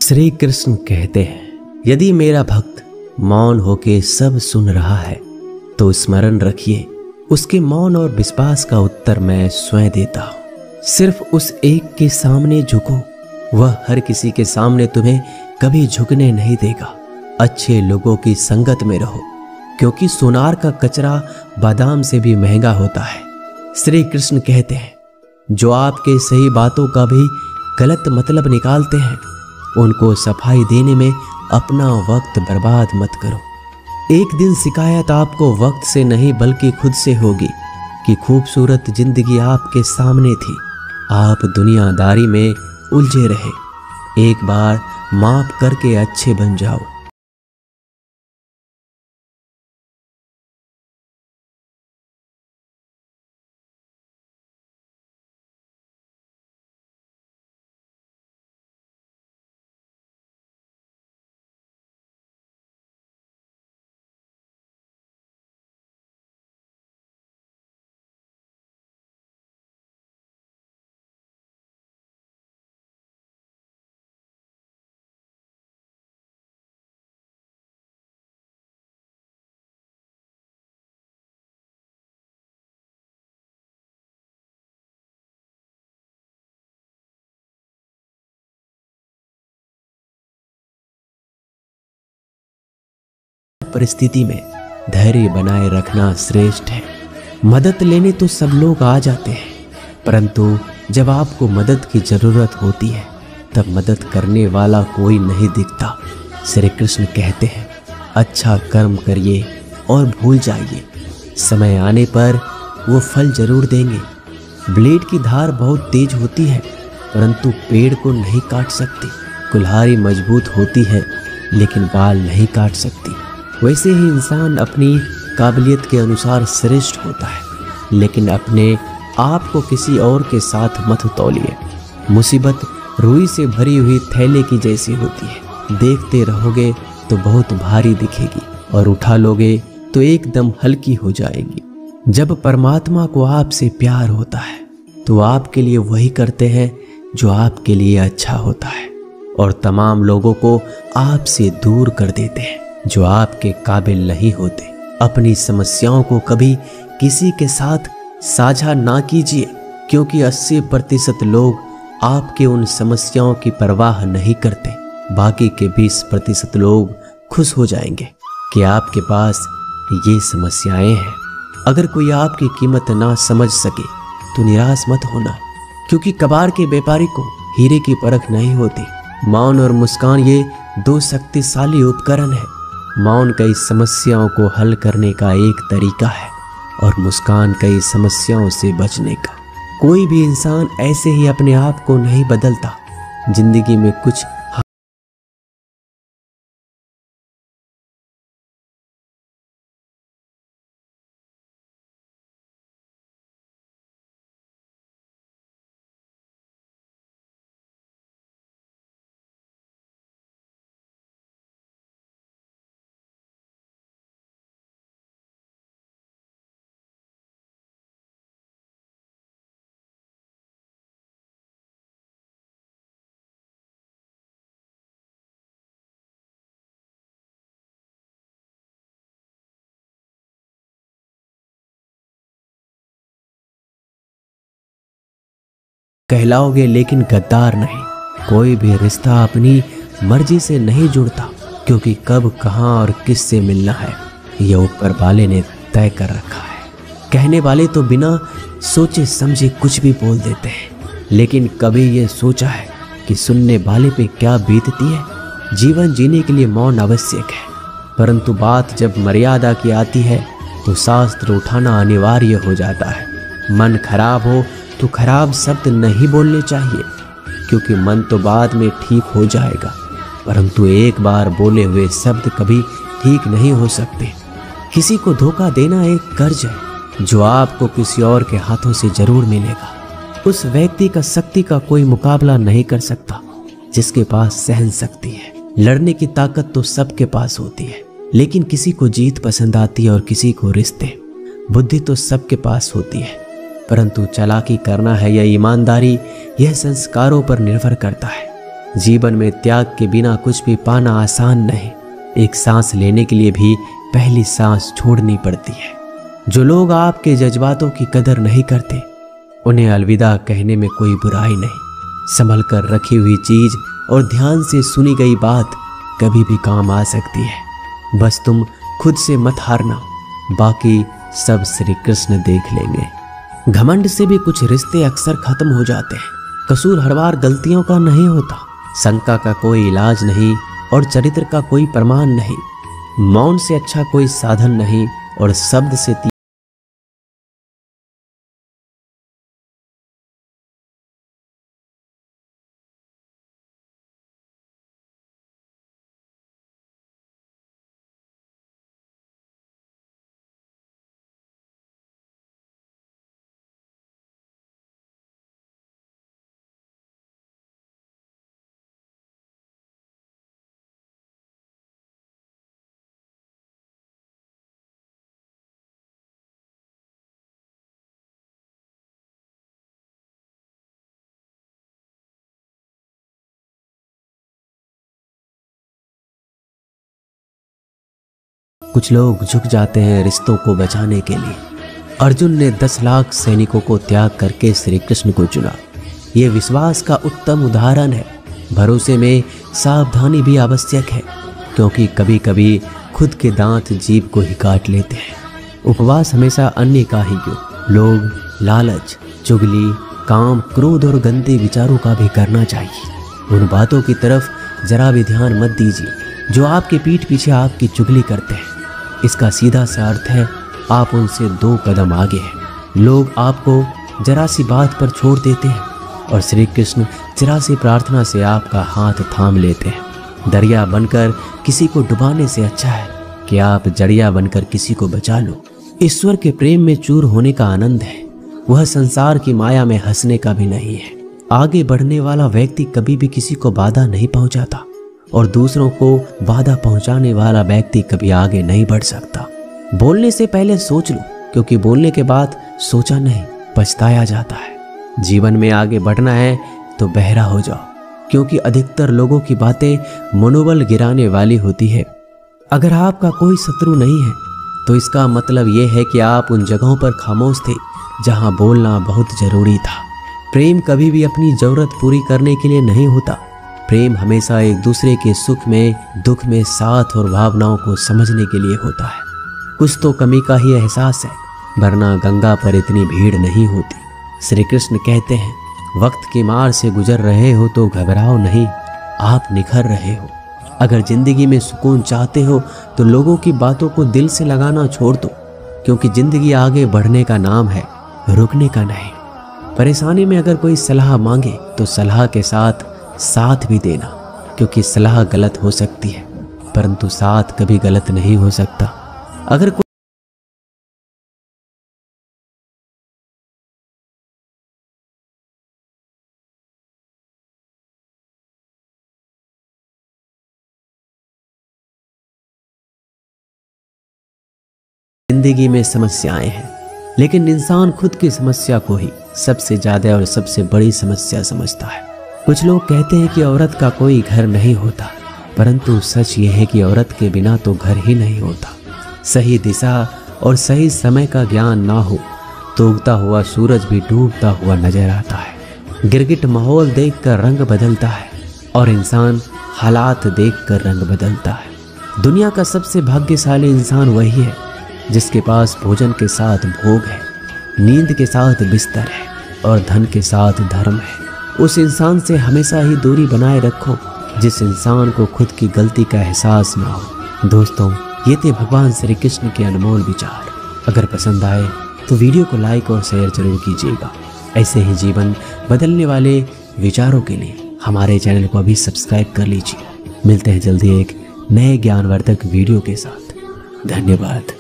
श्री कृष्ण कहते हैं, यदि मेरा भक्त मौन होके सब सुन रहा है तो स्मरण रखिए, उसके मौन और विश्वास का उत्तर मैं स्वयं देता हूँ। सिर्फ उस एक के सामने झुको, वह हर किसी के सामने तुम्हें कभी झुकने नहीं देगा। अच्छे लोगों की संगत में रहो, क्योंकि सोनार का कचरा बादाम से भी महंगा होता है। श्री कृष्ण कहते हैं, जो आपके सही बातों का भी गलत मतलब निकालते हैं, उनको सफाई देने में अपना वक्त बर्बाद मत करो। एक दिन शिकायत आपको वक्त से नहीं बल्कि खुद से होगी कि खूबसूरत जिंदगी आपके सामने थी, आप दुनियादारी में उलझे रहे। एक बार माफ करके अच्छे बन जाओ। परिस्थिति में धैर्य बनाए रखना श्रेष्ठ है। मदद लेने तो सब लोग आ जाते हैं, परंतु जब आपको मदद की जरूरत होती है तब मदद करने वाला कोई नहीं दिखता। श्री कृष्ण कहते हैं, अच्छा कर्म करिए और भूल जाइए, समय आने पर वो फल जरूर देंगे। ब्लेड की धार बहुत तेज होती है, परंतु पेड़ को नहीं काट सकती। कुल्हाड़ी मजबूत होती है, लेकिन बाल नहीं काट सकती। वैसे ही इंसान अपनी काबिलियत के अनुसार श्रेष्ठ होता है, लेकिन अपने आप को किसी और के साथ मत तौलिए। मुसीबत रुई से भरी हुई थैले की जैसी होती है, देखते रहोगे तो बहुत भारी दिखेगी और उठा लोगे तो एकदम हल्की हो जाएगी। जब परमात्मा को आपसे प्यार होता है तो आपके लिए वही करते हैं जो आपके लिए अच्छा होता है, और तमाम लोगों को आपसे दूर कर देते हैं जो आपके काबिल नहीं होते। अपनी समस्याओं को कभी किसी के साथ साझा ना कीजिए, क्योंकि 80% लोग आपके उन समस्याओं की परवाह नहीं करते। बाकी के 20% लोग खुश हो जाएंगे कि आपके पास ये समस्याएं हैं। अगर कोई आपकी कीमत ना समझ सके तो निराश मत होना, क्योंकि कबाड़ के व्यापारी को हीरे की परख नहीं होती। मौन और मुस्कान ये दो शक्तिशाली उपकरण है। मौन कई समस्याओं को हल करने का एक तरीका है और मुस्कान कई समस्याओं से बचने का। कोई भी इंसान ऐसे ही अपने आप को नहीं बदलता। जिंदगी में कुछ कहलाओगे, लेकिन गद्दार नहीं। कोई भी रिश्ता अपनी मर्जी से नहीं जुड़ता, क्योंकि कब, कहां और किस से मिलना है ये ऊपर वाले ने तय कर रखा है। कहने वाले तो बिना सोचे समझे कुछ भी बोल देते हैं, लेकिन कभी ये सोचा है कि सुनने वाले पे क्या बीतती है। जीवन जीने के लिए मौन आवश्यक है, परंतु बात जब मर्यादा की आती है तो शास्त्र उठाना अनिवार्य हो जाता है। मन खराब हो तो खराब शब्द नहीं बोलने चाहिए, क्योंकि मन तो बाद में ठीक हो जाएगा, परंतु एक बार बोले हुए शब्द कभी ठीक नहीं हो सकते। किसी को धोखा देना एक कर्ज है जो आपको किसी और के हाथों से जरूर मिलेगा। उस व्यक्ति का शक्ति का कोई मुकाबला नहीं कर सकता जिसके पास सहन शक्ति है। लड़ने की ताकत तो सबके पास होती है, लेकिन किसी को जीत पसंद आती है और किसी को रिश्ते। बुद्धि तो सबके पास होती है, परंतु चालाकी करना है या ईमानदारी, यह संस्कारों पर निर्भर करता है। जीवन में त्याग के बिना कुछ भी पाना आसान नहीं। एक सांस लेने के लिए भी पहली सांस छोड़नी पड़ती है। जो लोग आपके जज्बातों की कदर नहीं करते, उन्हें अलविदा कहने में कोई बुराई नहीं। संभल कर रखी हुई चीज और ध्यान से सुनी गई बात कभी भी काम आ सकती है। बस तुम खुद से मत हारना, बाकी सब श्री कृष्ण देख लेंगे। घमंड से भी कुछ रिश्ते अक्सर खत्म हो जाते हैं। कसूर हर बार गलतियों का नहीं होता, शंका का कोई इलाज नहीं और चरित्र का कोई प्रमाण नहीं। मौन से अच्छा कोई साधन नहीं और शब्द से कुछ लोग झुक जाते हैं रिश्तों को बचाने के लिए। अर्जुन ने 10 लाख सैनिकों को त्याग करके श्री कृष्ण को चुना। ये विश्वास का उत्तम उदाहरण है। भरोसे में सावधानी भी आवश्यक है, क्योंकि कभी कभी खुद के दांत जीभ को ही काट लेते हैं। उपवास हमेशा अन्य का ही क्यों, लोग, लालच, चुगली, काम, क्रोध और गंदे विचारों का भी करना चाहिए। उन बातों की तरफ जरा भी ध्यान मत दीजिए जो आपके पीठ पीछे आपकी चुगली करते हैं। इसका सीधा सा अर्थ है आप उनसे 2 कदम आगे हैं। लोग आपको जरा सी बात पर छोड़ देते हैं और श्री कृष्ण जरा सी प्रार्थना से आपका हाथ थाम लेते हैं। दरिया बनकर किसी को डुबाने से अच्छा है कि आप जड़िया बनकर किसी को बचा लो। ईश्वर के प्रेम में चूर होने का आनंद है, वह संसार की माया में हंसने का भी नहीं है। आगे बढ़ने वाला व्यक्ति कभी भी किसी को बाधा नहीं पहुंचाता और दूसरों को बाधा पहुंचाने वाला व्यक्ति कभी आगे नहीं बढ़ सकता। बोलने से पहले सोच लो, क्योंकि बोलने के बाद सोचा नहीं पछताया जाता है। जीवन में आगे बढ़ना है तो बहरा हो जाओ, क्योंकि अधिकतर लोगों की बातें मनोबल गिराने वाली होती है। अगर आपका कोई शत्रु नहीं है तो इसका मतलब यह है कि आप उन जगहों पर खामोश थे जहां बोलना बहुत जरूरी था। प्रेम कभी भी अपनी जरूरत पूरी करने के लिए नहीं होता। प्रेम हमेशा एक दूसरे के सुख में, दुख में साथ और भावनाओं को समझने के लिए होता है। कुछ तो कमी का ही एहसास है, वरना गंगा पर इतनी भीड़ नहीं होती। श्री कृष्ण कहते हैं, वक्त की मार से गुजर रहे हो तो घबराओ नहीं, आप निखर रहे हो। अगर जिंदगी में सुकून चाहते हो तो लोगों की बातों को दिल से लगाना छोड़ दो, क्योंकि जिंदगी आगे बढ़ने का नाम है, रुकने का नहीं। परेशानी में अगर कोई सलाह मांगे तो सलाह के साथ भी देना, क्योंकि सलाह गलत हो सकती है परंतु साथ कभी गलत नहीं हो सकता। अगर जिंदगी में समस्याएं हैं, लेकिन इंसान खुद की समस्या को ही सबसे ज्यादा और सबसे बड़ी समस्या समझता है। कुछ लोग कहते हैं कि औरत का कोई घर नहीं होता, परंतु सच ये है कि औरत के बिना तो घर ही नहीं होता। सही दिशा और सही समय का ज्ञान ना हो तो उगता हुआ सूरज भी डूबता हुआ नजर आता है। गिरगिट माहौल देखकर रंग बदलता है और इंसान हालात देखकर रंग बदलता है। दुनिया का सबसे भाग्यशाली इंसान वही है जिसके पास भोजन के साथ भोग है, नींद के साथ बिस्तर है और धन के साथ धर्म है। उस इंसान से हमेशा ही दूरी बनाए रखो जिस इंसान को खुद की गलती का एहसास ना हो। दोस्तों, ये थे भगवान श्री कृष्ण के अनमोल विचार। अगर पसंद आए तो वीडियो को लाइक और शेयर जरूर कीजिएगा। ऐसे ही जीवन बदलने वाले विचारों के लिए हमारे चैनल को अभी सब्सक्राइब कर लीजिए। मिलते हैं जल्दी एक नए ज्ञानवर्धक वीडियो के साथ। धन्यवाद।